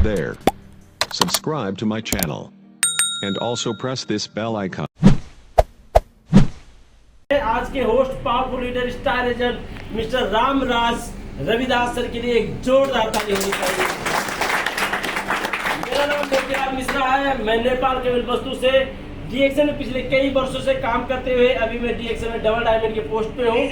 there. Subscribe to my channel. And also press this bell icon. आज के host powerful leader star agent mister Ramraj Ravidas sir के लिए एक जोरदार ताली होनी चाहिए। मेरा नाम मोतीलाल मिश्रा है। मैं नेपाल के विलवस्तु से डीएक्सएल में पिछले कई वर्षों से काम करते हुए अभी मैं डीएक्सएल में डबल डायमंड के पोस्ट पे हूँ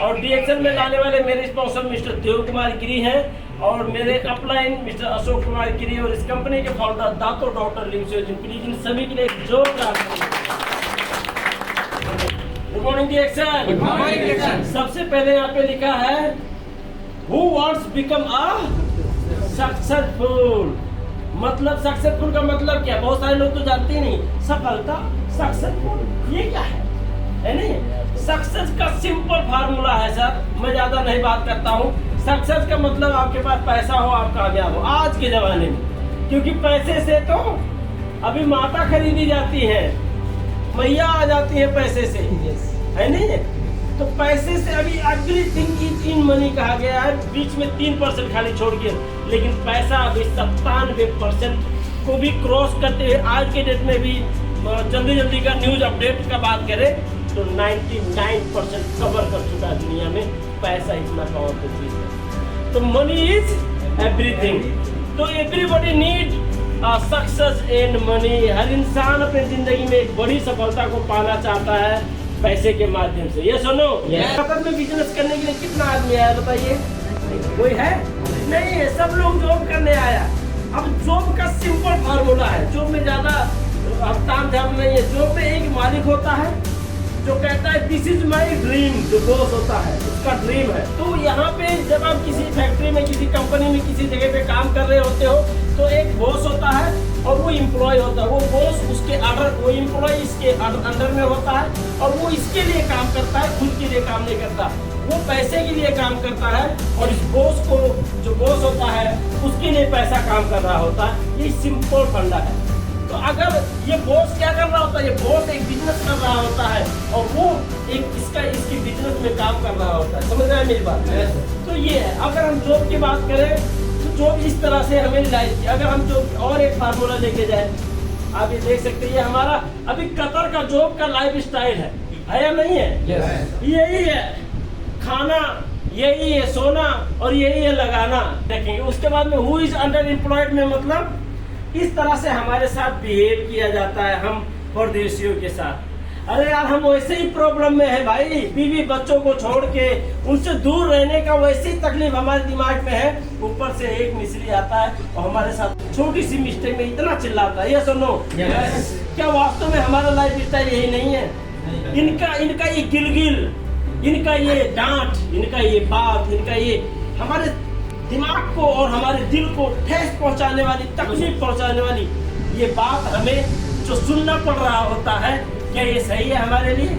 और डीएक्सएल में लाने वाले मेरे स्पॉन्सर मिस्टर देव कुमार गिरी हैं और मेरे अपलाइन मिस्टर अशोक कुमार गिरी और इस कंपनी के फाउंडर दातो डॉक्टर लिंगसोजिन। प्लीज इन सभी के लिए एक जोरदार good morning DXL. Good morning. सबसे पहले यहाँ पे लिखा है who wants become a successful. मतलब सक्सेसफुल का मतलब क्या? बहुत सारे लोग तो जानते ही नहीं। सफलता, सक्सेसफुल ये क्या है नहीं? सक्सेस का सिंपल फार्मूला है सर। मैं ज्यादा नहीं बात करता हूँ। सक्सेस का मतलब आपके पास पैसा हो, आप कामयाब हो आज के जमाने में, क्योंकि पैसे से तो अभी माता खरीदी जाती है, मैया आ जाती है पैसे से, है नहीं? तो पैसे से अभी एवरीथिंग इज इन मनी कहा गया है। बीच में 3% खाली छोड़ के, लेकिन पैसा अभी 97% को भी क्रॉस करते हुए आज के डेट में भी जल्दी का न्यूज अपडेट का बात करें तो 99% कवर कर चुका है दुनिया में। पैसा इतना पावरफुल चीज है। तो मनी इज एवरीथिंग। तो everybody need success and money. हर इंसान अपनी जिंदगी में एक बड़ी सफलता को पाना चाहता है पैसे के माध्यम से। ये सुनो, कतर में बिजनेस करने के लिए कितना आदमी आया बताइए? कोई है? नहीं है। सब लोग जॉब करने आया। अब जॉब का सिंपल फार्मूला है। जॉब में ज्यादा ताम झाम नहीं है। जॉब में एक मालिक होता है जो कहता है दिस इज माई ड्रीम। जो बॉस होता है उसका ड्रीम है। तो यहाँ पे जब आप किसी फैक्ट्री में, किसी कंपनी में, किसी जगह पे काम कर रहे होते हो तो एक बॉस होता है और वो इम्प्लॉय होता है। वो बॉस उसके अंडर, वो इम्प्लॉय इसके अंडर में होता है और वो इसके लिए काम करता है, खुद के लिए काम नहीं करता। वो पैसे के लिए काम करता है और इस बॉस को, जो बॉस होता है उसके लिए पैसा काम कर रहा होता है। ये सिंपल फंडा है। तो अगर ये बॉस क्या कर रहा होता है? ये बॉस एक बिजनेस कर रहा होता है और वो एक इसकी बिजनेस में काम कर रहा होता है। समझ रहे हैं मेरी बात? तो ये है। अगर हम जॉब की बात करें तो जॉब इस तरह से हमें लाइफ की, अगर हम जॉब और एक फार्मूला लेके जाए, आप ये देख सकते हैं हमारा अभी कतर का जॉब का लाइफ स्टाइल है या नहीं है? यही है खाना, यही है सोना और यही है लगाना। देखेंगे उसके बाद में हु इज अंडर एम्प्लॉयड में मतलब इस तरह से हमारे साथ बिहेव किया जाता है हम परदेशियों के साथ। अरे यार हम वैसे ही प्रॉब्लम में है भाई। बीवी बच्चों को छोड़ के उनसे दूर रहने का वैसे ही तकलीफ हमारे दिमाग में है। ऊपर से एक मिस्री आता है और हमारे साथ छोटी सी मिस्टेक में इतना चिल्लाता है। ये सुनो, क्या वास्तव में हमारा लाइफ स्टाइल यही नहीं है? इनका ये गिलगिल, इनका ये डांट, इनका ये बात, इनका ये हमारे दिमाग को और हमारे दिल को ठेस पहुंचाने वाली, तकलीफ पहुंचाने वाली ये बात हमें जो सुनना पड़ रहा होता है, क्या ये सही है हमारे लिए?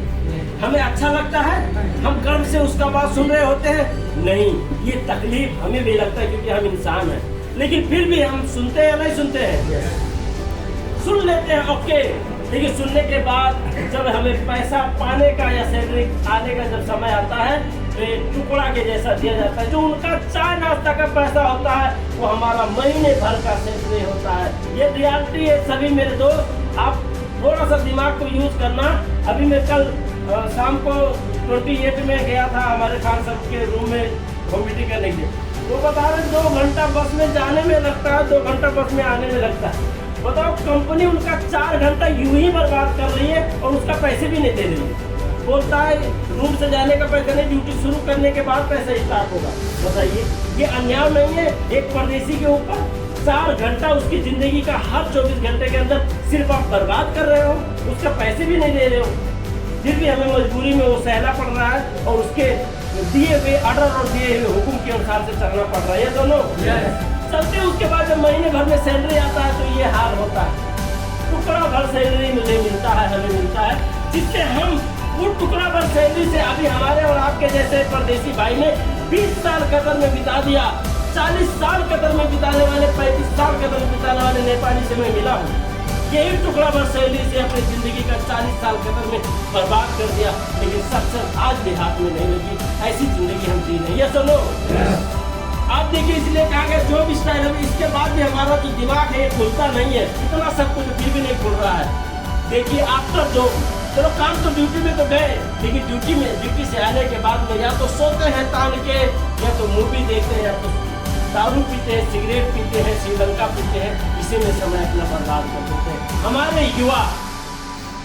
हमें अच्छा लगता है? हम गर्व से उसका बात सुन रहे होते हैं? नहीं, ये तकलीफ हमें भी लगता है क्योंकि हम इंसान हैं। लेकिन फिर भी हम सुनते हैं या नहीं सुनते हैं? सुन लेते हैं, ओके। लेकिन सुनने के बाद जब हमें पैसा पाने का या सैलरी आने का जब समय आता है तो एक टुकड़ा के जैसा दिया जाता है। जो उनका चाय नाश्ता का पैसा होता है वो हमारा महीने भर का सैलरी होता है। ये रियलिटी है सभी मेरे दोस्त। आप थोड़ा सा दिमाग को यूज करना। अभी मैं कल शाम को 28 में गया था हमारे खान साहब के रूम में कॉमेडी करने के लिए। वो बता रहे 2 घंटा बस में जाने में लगता है, 2 घंटा बस में आने में लगता है। बताओ, कंपनी उनका 4 घंटा यूं ही बर्बाद कर रही है और उसका पैसे भी नहीं दे रही है। बोलता है रूम से जाने का पैसा नहीं, ड्यूटी शुरू करने के बाद पैसा स्टार्ट होगा। बताइए, ये अन्याय नहीं है एक परदेसी के ऊपर? 4 घंटा उसकी जिंदगी का हर 24 घंटे के अंदर सिर्फ आप बर्बाद कर रहे हो, उसका पैसे भी नहीं दे रहे हो। फिर भी हमें मजबूरी में वो सहना पड़ रहा है और उसके दिए हुए ऑर्डर और दिए हुए हुक्म के अनुसार से चलना पड़ रहा है। ये दोनों चलते उसके बाद जब महीने भर में सैलरी आता है तो ये हाल होता है। टुकड़ा भर सैलरी मुझे मिलता है, हमें मिलता है, जिससे हम वो टुकड़ा भर सैलरी से अभी हमारे और आपके जैसे परदेसी भाई ने 20 साल कतर में बिता दिया, 40 साल कतर में बिताने वाले, 35 साल कतर में बिताने वाले नेपाली से मैं मिला हूँ। यही टुकड़ा भर सैलरी से अपनी जिंदगी का 40 साल कतर में बर्बाद कर दिया, लेकिन सक्सेस आज भी हाथ में नहीं लगी। ऐसी जिंदगी हम जी रहे हैं। ये सुनो, आप अब देखिए इसलिए कहा गया जो भी स्टाइल है इसके बाद भी हमारा जो दिमाग है ये खुलता नहीं है, इतना सब कुछ फिर भी नहीं खुल रहा है। देखिए आफ्टर जो चलो काम तो ड्यूटी में तो गए, लेकिन ड्यूटी से आने के बाद में या तो सोते हैं तान के, या तो मूवी देखते हैं, या तो दारू पीते हैं, सिगरेट पीते हैं, श्रीलंका पीते हैं, इसी में समय अपना बर्बाद कर देते हैं। हमारे युवा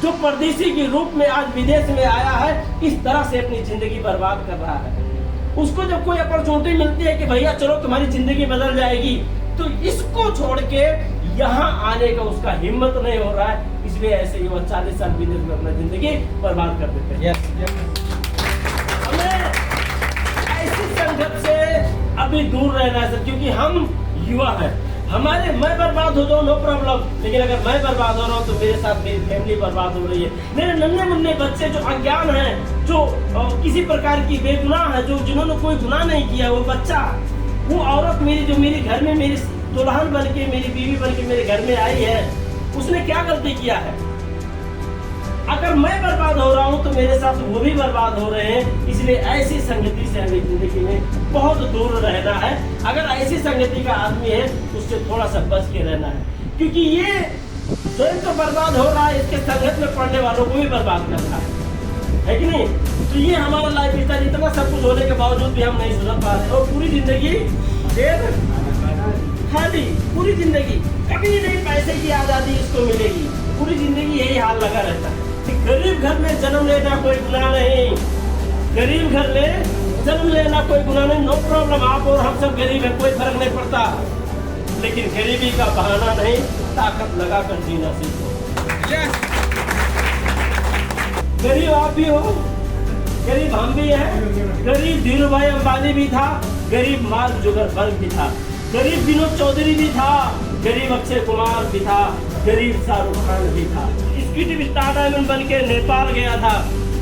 जो परदेसी के रूप में आज विदेश में आया है, इस तरह से अपनी जिंदगी बर्बाद कर रहा है। उसको जब कोई अपॉर्चुनिटी मिलती है कि भैया चलो तुम्हारी जिंदगी बदल जाएगी, तो इसको छोड़ के यहाँ आने का उसका हिम्मत नहीं हो रहा है, इसलिए ऐसे युवा 40 साल विदेश में अपना जिंदगी बर्बाद कर देते हैं। हमें ऐसी संगत से अभी दूर रहना है सर, क्योंकि हम युवा हैं। हमारे मैं बर्बाद हो जाऊँ नो प्रॉब्लम, लेकिन अगर मैं बर्बाद हो रहा हूँ तो मेरे साथ मेरी फैमिली बर्बाद हो रही है। मेरे नन्हे मुन्ने बच्चे जो अज्ञान हैं, जो किसी प्रकार की बेगुनाह है, जो जिन्होंने कोई गुनाह नहीं किया, वो बच्चा, वो औरत मेरी जो मेरे घर में मेरी दुल्हन बन के, मेरी बीवी बन के मेरे घर में आई है, उसने क्या गलती किया है? अगर मैं बर्बाद हो रहा हूँ तो मेरे साथ वो भी बर्बाद हो रहे हैं। इसलिए ऐसी संगति से हमें जिंदगी में बहुत दूर रहना है। अगर ऐसी संगति का आदमी है उससे थोड़ा सा बच के रहना है, क्योंकि ये स्वयं तो बर्बाद हो रहा है, इसके संगत में पढ़ने वालों को भी बर्बाद कर रहा है कि नहीं? तो ये हमारा लाइफ स्टाइल, इतना सब कुछ होने के बावजूद भी हम नहीं सुधर पा रहे, और पूरी जिंदगी खाली, पूरी जिंदगी कभी नहीं पैसे की आजादी इसको मिलेगी, पूरी जिंदगी यही हाल लगा रहता है। गरीब घर में जन्म लेना कोई गुनाह नहीं, गरीब घर में जन्म लेना कोई गुनाह नहीं, नो प्रॉब्लम। आप और हम सब गरीब है, कोई फर्क नहीं पड़ता, लेकिन गरीबी का बहाना नहीं, ताकत लगा कर जीना सीखो। गरीब आप भी हो, गरीब हम भी हैं, गरीब धीरू भाई अंबानी भी था, गरीब मार्क जुकरबर्ग भी था, गरीब विनोद चौधरी भी था, गरीब अक्षय कुमार भी था, गरीब शाहरुख खान भी था। स्क्यूटिव स्टार डायमंड बन के नेपाल गया था।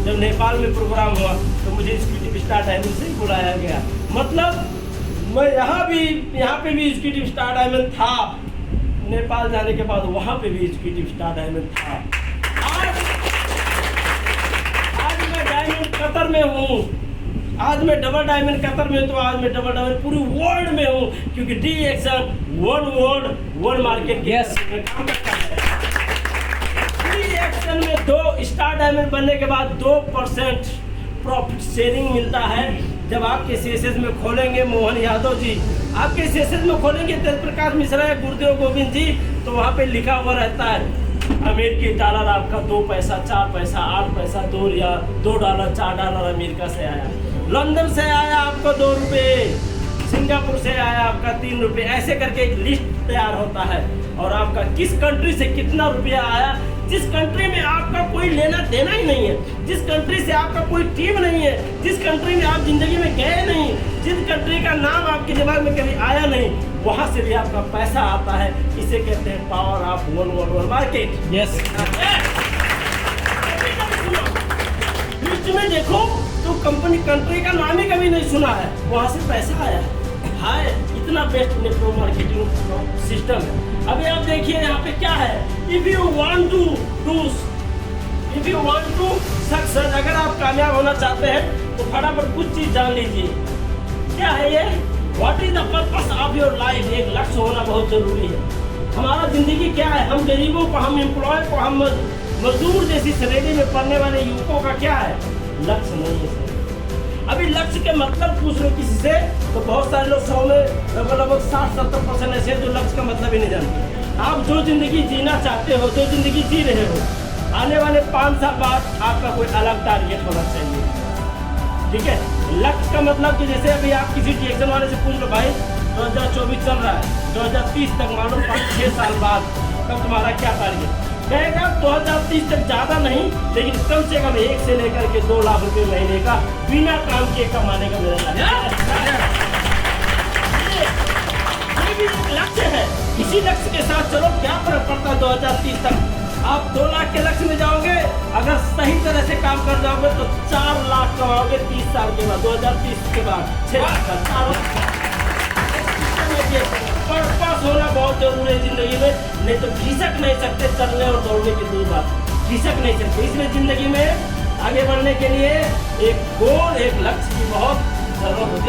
जब नेपाल में प्रोग्राम हुआ तो मुझे स्क्यूटिव स्टार डायमंड से ही बुलाया गया। मतलब मैं यहाँ पे भी स्क्यूटिव स्टार डायमंड था, नेपाल जाने के बाद वहाँ पे भी स्क्यूटिव स्टार डायमंड था। आज मैं डायमंड कतर में हूँ, आज मैं डबल डायमंड कतर में, तो आज मैं डबल डायमंड पूरी वर्ल्ड में हूँ, क्योंकि डी एक्शन वर्ल्ड मार्केट के काम करता है। डी एक्शन में 2 स्टार डायमंड बनने के बाद 2% प्रॉफिट शेयरिंग मिलता है। जब आपके सीएसएस में खोलेंगे मोहन यादव जी, आपके सीएसएस में खोलेंगे तेज प्रकाश मिश्रा या गुरुदेव गोविंद जी, तो वहाँ पे लिखा हुआ रहता है अमेरिकी डॉलर आपका 2 पैसा, 4 पैसा, 8 पैसा, 2 रियाल, $2, $4 अमेरिका से आया, लंदन से आया आपको 2 रुपये, सिंगापुर से आया आपका 3 रुपये। ऐसे करके एक लिस्ट तैयार होता है, और आपका किस कंट्री से कितना रुपया आया, जिस कंट्री में आपका कोई लेना देना ही नहीं है, जिस कंट्री से आपका कोई टीम नहीं है, जिस कंट्री में आप जिंदगी में गए नहीं, जिस कंट्री का नाम आपके दिमाग में कभी आया नहीं, वहां से भी आपका पैसा आता है। इसे कहते हैं power of world market. Yes, list में देखो तो कंट्री का नाम ही कभी नहीं सुना है, वहां से पैसा आया है। इतना बेस्ट नेटवर्क मार्केटिंग सिस्टम है। अभी आप देखिए यहाँ पे क्या है, if you want to success, अगर आप कामयाब होना चाहते हैं तो फटाफट कुछ चीज जान लीजिए। क्या है ये? What is the purpose of your life? एक लक्ष्य होना बहुत जरूरी है। हमारा जिंदगी क्या है? हम गरीबों को, हम एम्प्लॉय को, हम मजदूर जैसी श्रेणी में पढ़ने वाले युवकों का क्या है? लक्ष्य नहीं है। अभी लक्ष्य के मतलब पूछ लो किसी से तो बहुत सारे लोग 100 में लगभग 60-70% ऐसे जो लक्ष्य का मतलब ही नहीं जानते। आप जो जिंदगी जीना चाहते हो, जो जिंदगी जी रहे हो, आने वाले 5 साल बाद आपका कोई अलग टारगेट होना चाहिए। ठीक है, लक्ष्य का मतलब कि जैसे अभी आप किसी डिएक्शन वाले से पूछ लो, भाई 2024 चल रहा है, 2030 तक मान लो 5-6 साल बाद तब तुम्हारा क्या टारगेट? कहेगा 2030 तक ज्यादा नहीं, लेकिन कम से कम 1 से लेकर के 2 लाख रुपए महीने का बिना काम के कमाने का मेरा लक्ष्य है। इसी लक्ष्य के साथ चलो, क्या फर्क पड़ता है 2030 तक आप 2 लाख के लक्ष्य में जाओगे। अगर सही तरह से काम कर जाओगे तो 4 लाख कमाओगे 30 साल के बाद, 2030 के बाद 6 लाख का 4 लाख। पर्पस होना बहुत जरूरी है जिंदगी में, नहीं तो खिसक नहीं सकते। चलने और दौड़ने की दूर बात, खिसक नहीं सकते। इसलिए जिंदगी में आगे बढ़ने के लिए एक गोल, एक लक्ष्य की बहुत जरूरत होती है।